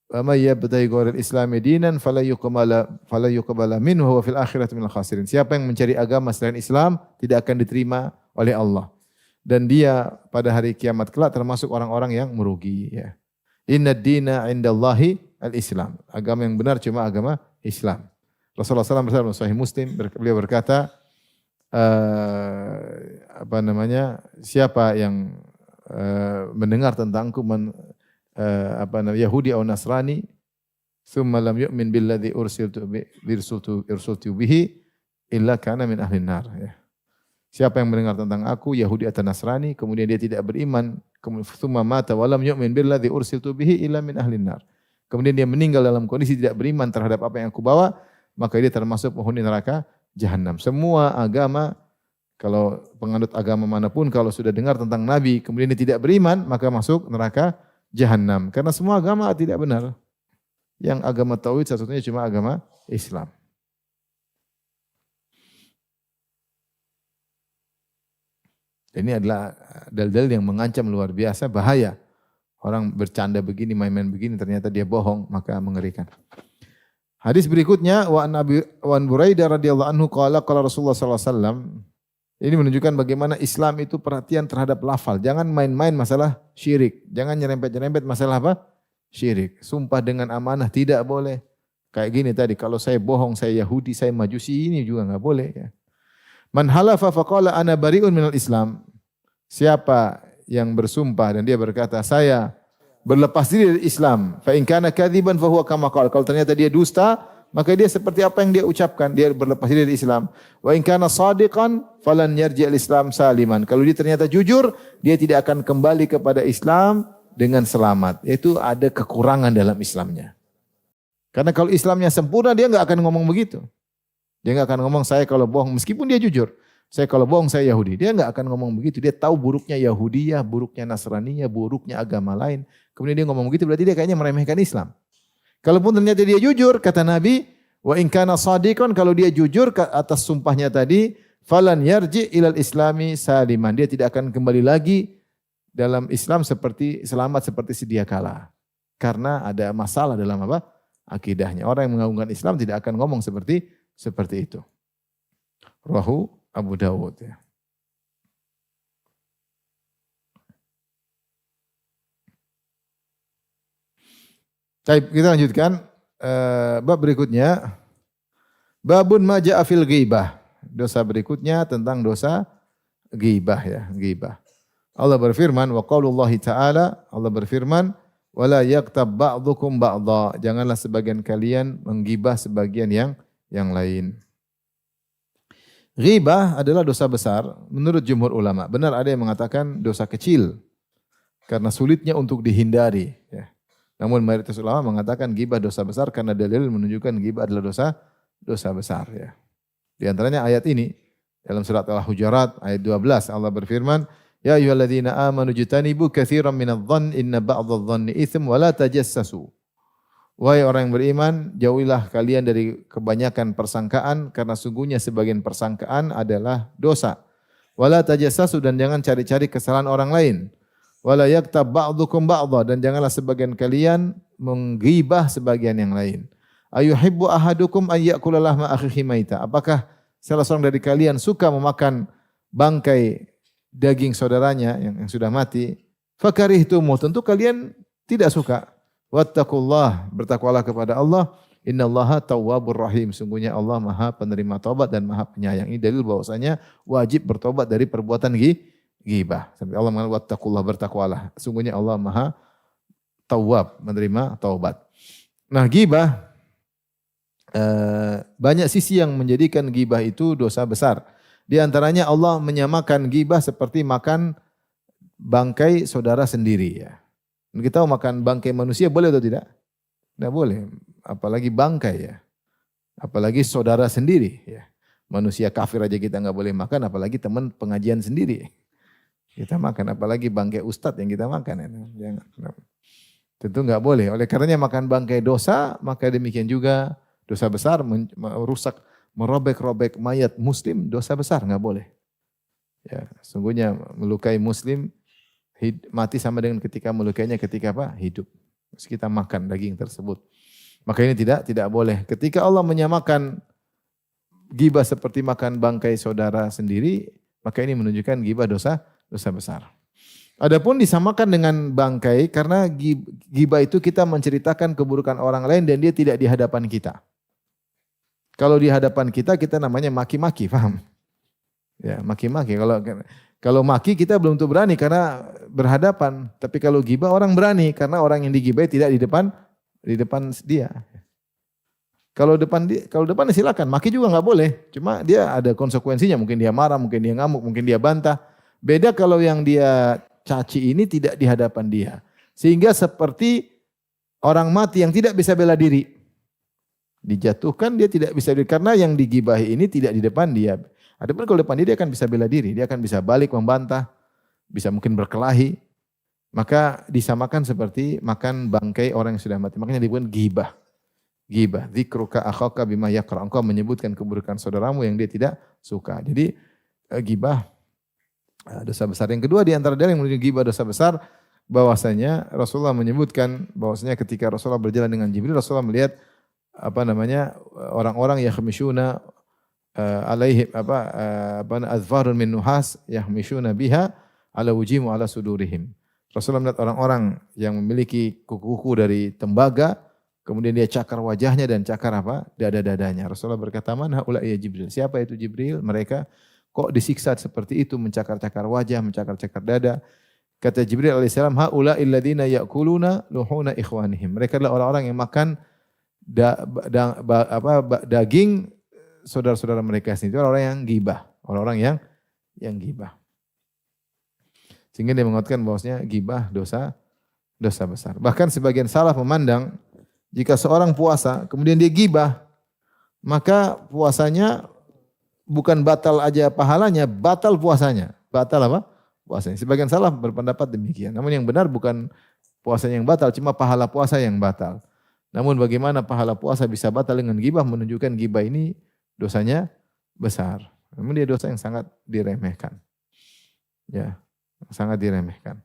"Wa may yabtaghi ghairal islami dinan fala yuqbala minhu wa fil akhirati minal khasirin." Siapa yang mencari agama selain Islam tidak akan diterima oleh Allah. Dan dia pada hari kiamat kelak termasuk orang-orang yang merugi ya. Innad dina 'indallahi al-Islam. Agama yang benar cuma agama Islam. Rasulullah SAW bersabda Sahih Muslim, beliau berkata, siapa yang mendengar tentangku Yahudi atau Nasrani thumma lam yu'min billadzi ursiltu bihi illa kana min ahlin nar ya. Siapa yang mendengar tentang aku Yahudi atau Nasrani kemudian dia tidak beriman, thumma mata wa lam yu'min billadzi ursiltu bihi illa min ahlin nar. Kemudian dia meninggal dalam kondisi tidak beriman terhadap apa yang aku bawa, maka dia termasuk penghuni neraka jahanam. Semua agama, kalau penganut agama manapun kalau sudah dengar tentang Nabi kemudian dia tidak beriman maka masuk neraka jahanam. Karena semua agama tidak benar. Yang agama tauhid satu-satunya cuma agama Islam. Ini adalah dalil-dalil yang mengancam luar biasa, bahaya. Orang bercanda begini, main-main begini ternyata dia bohong, maka mengerikan. Hadis berikutnya wa an Buraidah radhiyallahu anhu qala Rasulullah sallallahu alaihi wasallam, Ini menunjukkan bagaimana Islam itu perhatian terhadap lafal. Jangan main-main masalah syirik. Jangan nyerempet-nyerempet masalah apa? Syirik. Sumpah dengan amanah tidak boleh. Kayak gini tadi, kalau saya bohong, saya Yahudi, saya Majusi, ini juga enggak boleh ya. Man halafa faqala ana bari'un minal Islam. Siapa yang bersumpah dan dia berkata, saya berlepas diri dari Islam. Fa in kana kadziban fa huwa kama qala. Kalau ternyata dia dusta, maka dia seperti apa yang dia ucapkan, dia berlepas diri dari Islam. Wa in kana shadiqan falan yarji' al-Islam saliman. Kalau dia ternyata jujur, dia tidak akan kembali kepada Islam dengan selamat. Itu ada kekurangan dalam Islamnya. Karena kalau Islamnya sempurna, dia enggak akan ngomong begitu. Dia enggak akan ngomong saya kalau bohong, meskipun dia jujur. Saya kalau bohong, saya Yahudi. Dia enggak akan ngomong begitu. Dia tahu buruknya Yahudiyah, buruknya Nasraniyah, buruknya agama lain. Kemudian dia ngomong begitu, berarti dia kayaknya meremehkan Islam. Kalaupun ternyata dia jujur, kata Nabi, wa in kana shadiqan, kalau dia jujur atas sumpahnya tadi, falan yarji ilal islami saliman. Dia tidak akan kembali lagi dalam Islam selamat seperti sedia kala. Karena ada masalah dalam apa? Akidahnya. Orang yang mengagungkan Islam tidak akan ngomong seperti itu. Rawahu Abu Dawud ya. Baik, kita lanjutkan bab berikutnya. Babun ma ja'a fil ghibah. Dosa berikutnya tentang dosa ghibah ya, ghibah. Allah berfirman wa qaulullahi ta'ala, Allah berfirman wala yaktab ba'dukum ba'dha. Janganlah sebagian kalian menggibah sebagian yang lain. Ghibah adalah dosa besar menurut jumhur ulama. Benar ada yang mengatakan dosa kecil karena sulitnya untuk dihindari ya. Namun mayoritas ulama mengatakan ghibah dosa besar karena dalil menunjukkan ghibah adalah dosa besar ya. Di antaranya ayat ini dalam surat Al-Hujurat ayat 12 Allah berfirman, "Ya ayyuhalladzina amanu jtanibu katsiran minadh-dhanni inna ba'dadh-dhanni itsm wa la tajassasu." Wahai orang yang beriman, jauhilah kalian dari kebanyakan persangkaan karena sungguhnya sebagian persangkaan adalah dosa. Wala tajassasu, dan jangan cari-cari kesalahan orang lain. Wala yaktab ba'dukum ba'dha, dan janganlah sebagian kalian menggibah sebagian yang lain. Ayuhibbu ahadukum an ya'kula lahma akhihi maita. Apakah salah seorang dari kalian suka memakan bangkai daging saudaranya yang sudah mati? Fakarihtumu, tentu kalian tidak suka. Wattaqullah, bertakwalah kepada Allah. Innallaha tawwabur rahim. Sungguhnya Allah Maha penerima taubat dan Maha penyayang. Ini dalil bahwasanya wajib bertobat dari perbuatan ghibah. Sampai Allah mengatakan wattaqullah, bertakwalah. Sungguhnya Allah Maha tawwab, menerima taubat. Nah, ghibah banyak sisi yang menjadikan ghibah itu dosa besar. Di antaranya Allah menyamakan ghibah seperti makan bangkai saudara sendiri ya. Kita tahu makan bangkai manusia boleh atau tidak? Tidak boleh. Apalagi bangkai ya. Apalagi saudara sendiri ya. Manusia kafir aja kita enggak boleh makan, apalagi teman pengajian sendiri. Kita makan, apalagi bangkai ustadz yang kita makan. Ya. Tentu enggak boleh. Oleh karenanya makan bangkai dosa, maka demikian juga dosa besar, merusak, merobek-robek mayat muslim, dosa besar, enggak boleh. Ya, sungguhnya melukai muslim mati sama dengan ketika melukainya ketika apa? Hidup. Terus kita makan daging tersebut. Maka ini tidak boleh. Ketika Allah menyamakan ghibah seperti makan bangkai saudara sendiri, maka ini menunjukkan ghibah dosa besar. Adapun disamakan dengan bangkai karena ghibah itu kita menceritakan keburukan orang lain dan dia tidak di hadapan kita. Kalau di hadapan kita namanya maki-maki, paham? Ya, maki-maki. Kalau maki kita belum tentu berani karena berhadapan. Tapi kalau ghibah orang berani karena orang yang digibahi tidak di depan dia. Kalau depan silakan, maki juga enggak boleh. Cuma dia ada konsekuensinya, mungkin dia marah, mungkin dia ngamuk, mungkin dia bantah. Beda kalau yang dia caci ini tidak di hadapan dia. Sehingga seperti orang mati yang tidak bisa bela diri. Dijatuhkan dia tidak bisa bela diri karena yang digibahi ini tidak di depan dia. Adapun kalau depan dia akan bisa bela diri, dia akan bisa balik membantah, bisa mungkin berkelahi. Maka disamakan seperti makan bangkai orang yang sudah mati. Makanya disebut ghibah. Ghibah, dzikruka akhaka bima yakra. Engkau menyebutkan keburukan saudaramu yang dia tidak suka. Jadi ghibah dosa besar. Yang kedua di antara dalil yang menunjukkan ghibah dosa besar, bahwasanya Rasulullah menyebutkan bahwasanya ketika Rasulullah berjalan dengan Jibril, Rasulullah melihat orang-orang yakhmishuna alaihim azfarun min nuhas yahmishuna biha ala wujihim wa ala sudurihim. Rasulullah melihat orang-orang yang memiliki kuku-kuku dari tembaga, kemudian dia cakar wajahnya dan cakar dada-dadanya. Rasulullah berkata, "Man haula ya Jibril?" Siapa itu Jibril? Mereka kok disiksa seperti itu, mencakar-cakar wajah, mencakar-cakar dada. Kata Jibril alaihissalam, "Haula alladziina ya'kuluna luhuna ikhwanihim." Mereka adalah orang-orang yang makan daging saudara-saudara mereka sendiri. Itu orang yang gibah, orang-orang yang gibah. Sehingga dia mengatakan bahwasanya gibah dosa besar. Bahkan sebagian salaf memandang jika seorang puasa kemudian dia gibah, maka puasanya bukan batal aja pahalanya, batal puasanya. Batal apa? Puasanya. Sebagian salaf berpendapat demikian. Namun yang benar bukan puasanya yang batal, cuma pahala puasa yang batal. Namun bagaimana pahala puasa bisa batal dengan gibah, menunjukkan gibah ini dosanya besar. Namun dia dosa yang sangat diremehkan. Ya. Sangat diremehkan.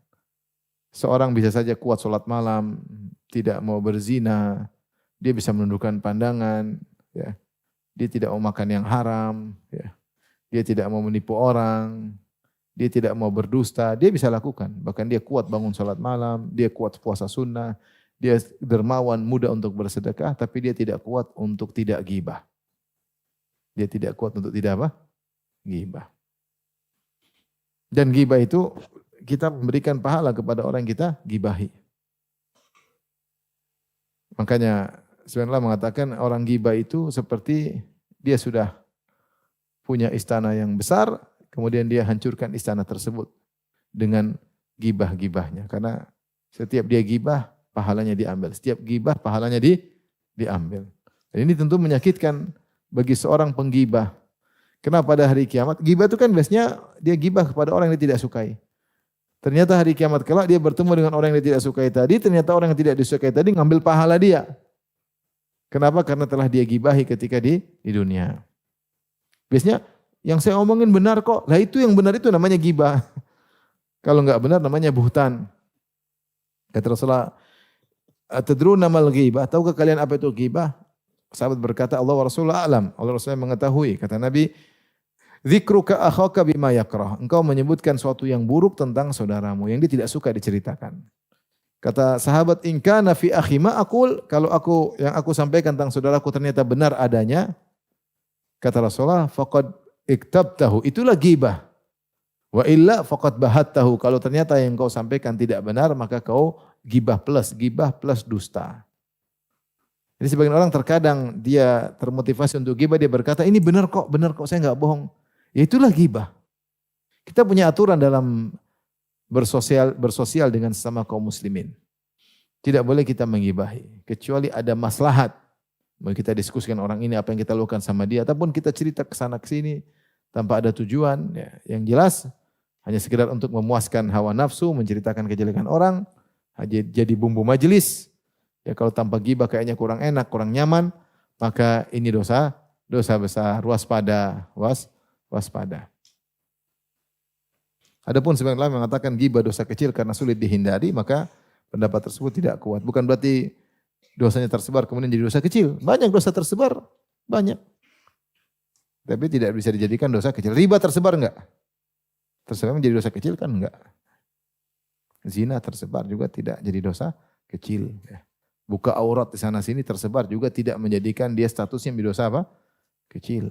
Seorang bisa saja kuat sholat malam, tidak mau berzina, dia bisa menundukkan pandangan, ya. Dia tidak mau makan yang haram, ya. Dia tidak mau menipu orang, dia tidak mau berdusta, dia bisa lakukan. Bahkan dia kuat bangun sholat malam, dia kuat puasa sunnah, dia dermawan, mudah untuk bersedekah, tapi dia tidak kuat untuk tidak gibah. Dia tidak kuat untuk tidak apa? Gibah. Dan gibah itu kita memberikan pahala kepada orang yang kita gibahi. Makanya sebenarnya mengatakan orang gibah itu seperti dia sudah punya istana yang besar, kemudian dia hancurkan istana tersebut dengan gibah-gibahnya. Karena setiap dia gibah, pahalanya diambil. Setiap gibah, pahalanya diambil. Dan ini tentu menyakitkan bagi seorang penggibah. Kenapa pada hari kiamat? Gibah itu kan biasanya dia gibah kepada orang yang dia tidak sukai. Ternyata hari kiamat kelak dia bertemu dengan orang yang dia tidak sukai tadi, ternyata orang yang tidak disukai tadi ngambil pahala dia. Kenapa? Karena telah dia gibahi ketika di dunia. Biasanya yang saya omongin benar kok. Lah itu yang benar itu namanya gibah. Kalau enggak benar namanya buhtan. Kata Rasulullah, "Atadruna mal ghibah?" Tahukah kalian apa itu ghibah? Sahabat berkata, Allah wa Rasulullah a'lam. Allah Rasulullah mengetahui. Kata Nabi, "Dzikruka akhaka bima yakrah." Engkau menyebutkan suatu yang buruk tentang saudaramu yang dia tidak suka diceritakan. Kata sahabat, "In kana fi akhi ma aqul." Kalau yang aku sampaikan tentang saudaraku ternyata benar adanya, kata Rasulullah, "Faqad iktabtahu." Itulah ghibah. Wa illa faqad bahattahu. Kalau ternyata yang kau sampaikan tidak benar, maka kau ghibah plus dusta. Jadi sebagian orang terkadang dia termotivasi untuk ghibah, dia berkata, "Ini benar kok, saya enggak bohong." Ya itulah ghibah. Kita punya aturan dalam bersosial dengan sesama kaum muslimin. Tidak boleh kita menggibahi, kecuali ada maslahat. Mau kita diskusikan orang ini apa yang kita lakukan sama dia, ataupun kita cerita ke sana ke sini tanpa ada tujuan. Ya. Yang jelas hanya sekedar untuk memuaskan hawa nafsu, menceritakan kejelekan orang, jadi bumbu majelis. Ya kalau tanpa ghibah kayaknya kurang enak, kurang nyaman, maka ini dosa besar. Waspada. Adapun sebagian ulama mengatakan ghibah dosa kecil karena sulit dihindari, maka pendapat tersebut tidak kuat. Bukan berarti dosanya tersebar kemudian jadi dosa kecil. Banyak dosa tersebar, banyak. Tapi tidak bisa dijadikan dosa kecil. Riba tersebar enggak? Tersebar menjadi dosa kecil kan enggak? Zina tersebar juga tidak jadi dosa kecil. Buka aurat di sana sini tersebar juga tidak menjadikan dia statusnya menjadi dosa apa? Kecil.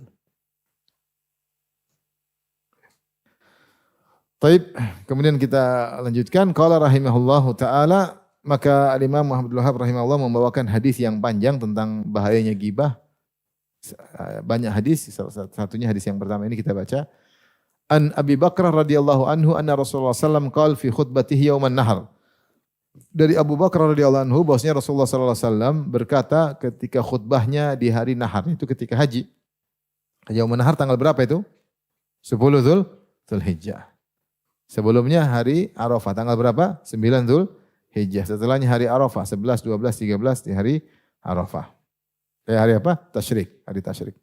Baik, kemudian kita lanjutkan. Qala rahimahullahu taala, maka Imam Muhammad bin Wahab rahimahullah membawakan hadis yang panjang tentang bahayanya ghibah. Banyak hadis, salah satunya hadis yang pertama ini kita baca. An Abi Bakrah radhiyallahu anhu anna Rasulullah sallallahu alaihi wasallam qala fi khutbatihi yauman nahar. Dari Abu Bakar radhiyallahu anhu bahwasanya Rasulullah sallallahu alaihi wasallam berkata ketika khutbahnya di hari nahar, itu ketika haji. Yauman nahar tanggal berapa itu? 10 Dzulhijjah. Sebelumnya hari Arafah tanggal berapa? 9 Dzulhijjah. Setelahnya hari Arafah 11, 12, 13 di hari Arafah. Hari apa? Tasyrik, hari tasyrik.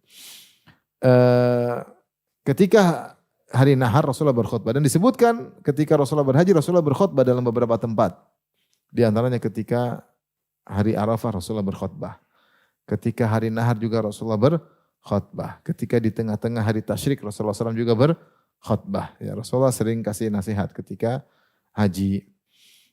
Ketika hari nahar Rasulullah berkhutbah dan disebutkan ketika Rasulullah berhaji Rasulullah berkhutbah dalam beberapa tempat. Di antaranya ketika hari Arafah Rasulullah berkhutbah. Ketika hari nahar juga Rasulullah berkhutbah. berkhutbah. Ketika di tengah-tengah hari tasyrik Rasulullah SAW juga berkhutbah. Ya, Rasulullah sering kasih nasihat ketika haji.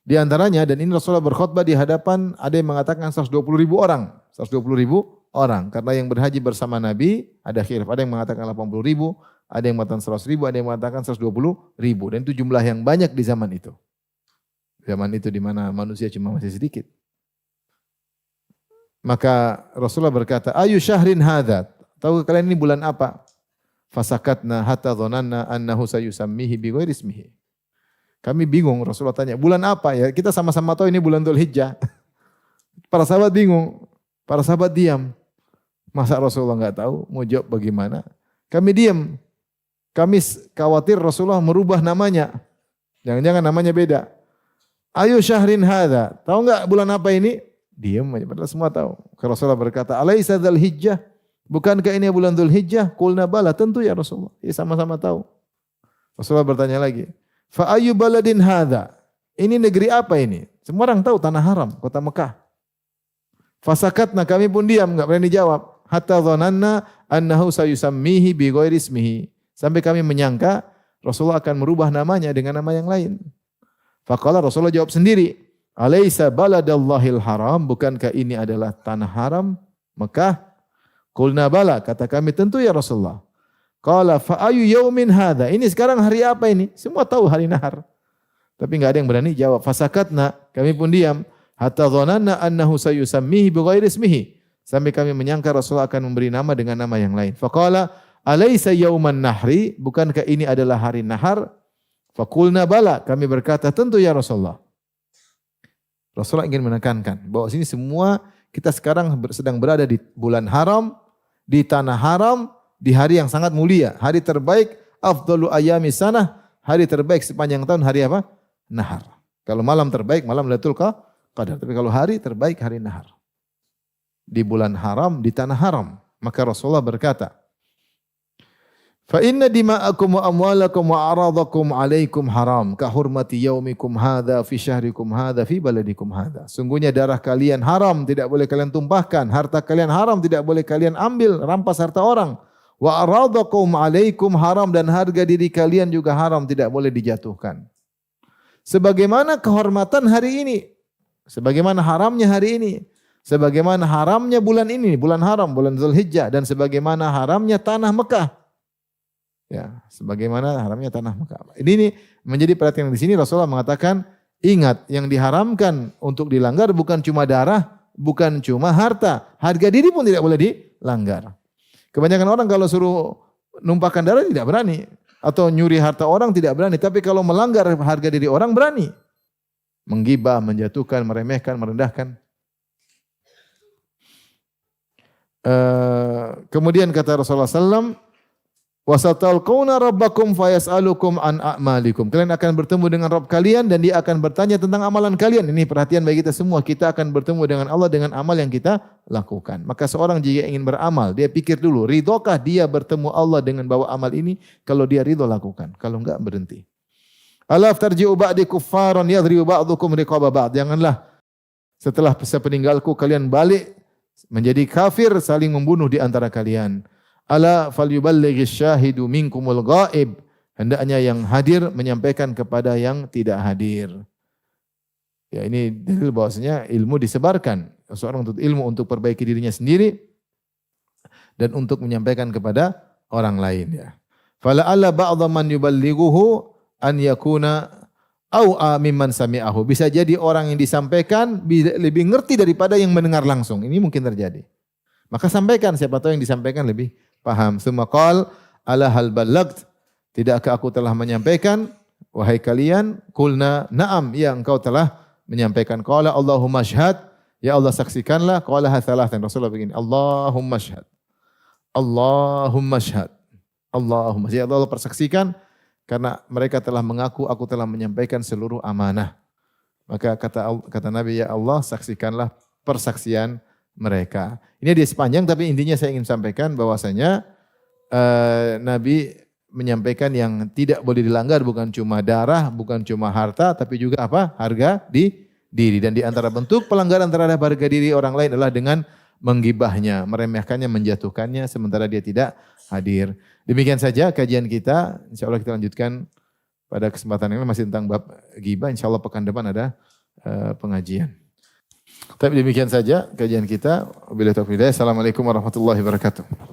Di antaranya, dan ini Rasulullah berkhutbah di hadapan, ada yang mengatakan 120.000 orang. 120.000 orang. Karena yang berhaji bersama Nabi, ada khilaf. Ada yang mengatakan 80.000, ada yang mengatakan 100.000, ada yang mengatakan 120.000. Dan itu jumlah yang banyak di zaman itu. Zaman itu di mana manusia cuma masih sedikit. Maka Rasulullah berkata, ayu syahrin hadha. Tahu kalian ini bulan apa? Fasakatna hatta dhonanna annahu sayusammihi bi ghairi ismihi. Kami bingung, Rasulullah tanya, bulan apa ya? Kita sama-sama tahu ini bulan Dzulhijjah. Para sahabat bingung, para sahabat diam. Masa Rasulullah enggak tahu? Mau jawab bagaimana? Kami diam. Kami khawatir Rasulullah merubah namanya. Jangan-jangan namanya beda. Ayu syahrin hadha. Tahu enggak bulan apa ini? Diam aja, padahal semua tahu. Rasulullah berkata, alaisa Dzulhijjah? Bukankah ini bulan Dzulhijjah? Qulna bala, tentu ya Rasulullah. Ya sama-sama tahu. Rasulullah bertanya lagi, fa ayu baladin hadza? Ini negeri apa ini? Semua orang tahu tanah haram, kota Mekah. Fasakatna, kami pun diam, enggak berani jawab. Hatta dhananna annahu sayusammihi bi ghairi ismihi. Sampai kami menyangka Rasulullah akan merubah namanya dengan nama yang lain. Faqala, Rasulullah jawab sendiri, alaisa baladallahil haram? Bukankah ini adalah tanah haram Mekah? Qulna bala, kata kami tentu ya Rasulullah. Qala fa ayu yaumin hadza? Ini sekarang hari apa ini? Semua tahu hari nahar. Tapi enggak ada yang berani jawab. Fasakatna, kami pun diam. Hatta dhananna annahu sayusammihi bighairi ismihi. Sampai kami menyangka Rasulullah akan memberi nama dengan nama yang lain. Faqala alaysa yauman nahri? Bukankah ini adalah hari nahar? Faqulna bala, kami berkata tentu ya Rasulullah. Rasulullah ingin menekankan bahwa sini semua kita sekarang sedang berada di bulan haram, di tanah haram, di hari yang sangat mulia, hari terbaik, afdalu ayami sanah, hari terbaik sepanjang tahun, hari apa? Nahar. Kalau malam terbaik, malam Lailatul Qadar. Tapi kalau hari terbaik, hari nahar. Di bulan haram, di tanah haram. Maka Rasulullah berkata, fa inna dima'akum wa amwalakum wa aradakum alaikum haram ka hurmati yaumikum hadza fi syahrikum hadza fi baladikum hadza. Sungguhnya darah kalian haram, tidak boleh kalian tumpahkan, harta kalian haram, tidak boleh kalian ambil, rampas harta orang. Wa aradakum alaikum haram, dan harga diri kalian juga haram, tidak boleh dijatuhkan. Sebagaimana kehormatan hari ini, sebagaimana haramnya hari ini, sebagaimana haramnya bulan ini, bulan haram, bulan Dzulhijjah, dan sebagaimana haramnya tanah Mekah. Ya, sebagaimana haramnya tanah Mekah. Ini menjadi perhatian di sini. Rasulullah mengatakan, ingat yang diharamkan untuk dilanggar bukan cuma darah, bukan cuma harta, harga diri pun tidak boleh dilanggar. Kebanyakan orang kalau suruh numpahkan darah tidak berani, atau nyuri harta orang tidak berani, tapi kalau melanggar harga diri orang berani. Menggibah, menjatuhkan, meremehkan, merendahkan. Kemudian kata Rasulullah SAW, wasatalqauna rabbakum fayas'alukum an a'malikum. Kalian akan bertemu dengan Rabb kalian dan dia akan bertanya tentang amalan kalian. Ini perhatian bagi kita semua. Kita akan bertemu dengan Allah dengan amal yang kita lakukan. Maka seorang jika ingin beramal, dia pikir dulu, ridhokah dia bertemu Allah dengan bawa amal ini? Kalau dia ridho, lakukan. Kalau enggak, berhenti. Alaf tarji'u ba'di kuffaran yadri'u ba'dukum riqaba ba'd. Janganlah setelah sepeninggalku kalian balik menjadi kafir, saling membunuh di antara kalian. Ala falyuballighis syahidu minkumul ghaib. Hendaknya yang hadir menyampaikan kepada yang tidak hadir. Ya, ini dalil bahwasanya ilmu disebarkan. Seorang untuk ilmu untuk perbaiki dirinya sendiri dan untuk menyampaikan kepada orang lain, ya. Fala alla ba'dha man yuballighuhu an yakuna au mimman sami'ahu. Bisa jadi orang yang disampaikan lebih ngerti daripada yang mendengar langsung. Ini mungkin terjadi. Maka sampaikan, siapa tahu yang disampaikan lebih paham. Tsumma qala ala hal ballagt? Tidakkah aku telah menyampaikan wahai kalian? Qulna na'am, ya engkau telah menyampaikan. Qala Allahumma syhad, ya Allah saksikanlah. Qala hatsalatan, Rasulullah begini, Allahumma syhad. Allahumma syhad. Allahumma, ya Allah persaksikan karena mereka telah mengaku aku telah menyampaikan seluruh amanah. Maka kata Nabi, ya Allah saksikanlah persaksian mereka. Ini dia sepanjang, tapi intinya saya ingin sampaikan bahwasanya Nabi menyampaikan yang tidak boleh dilanggar bukan cuma darah, bukan cuma harta, tapi juga apa? Harga diri. Dan di antara bentuk pelanggaran terhadap harga diri orang lain adalah dengan menggibahnya, meremehkannya, menjatuhkannya sementara dia tidak hadir. Demikian saja kajian kita. Insyaallah kita lanjutkan pada kesempatan ini masih tentang bab ghibah. Insyaallah pekan depan ada pengajian. Tapi demikian saja kajian kita. Wabillahi taufiq. Assalamualaikum warahmatullahi wabarakatuh.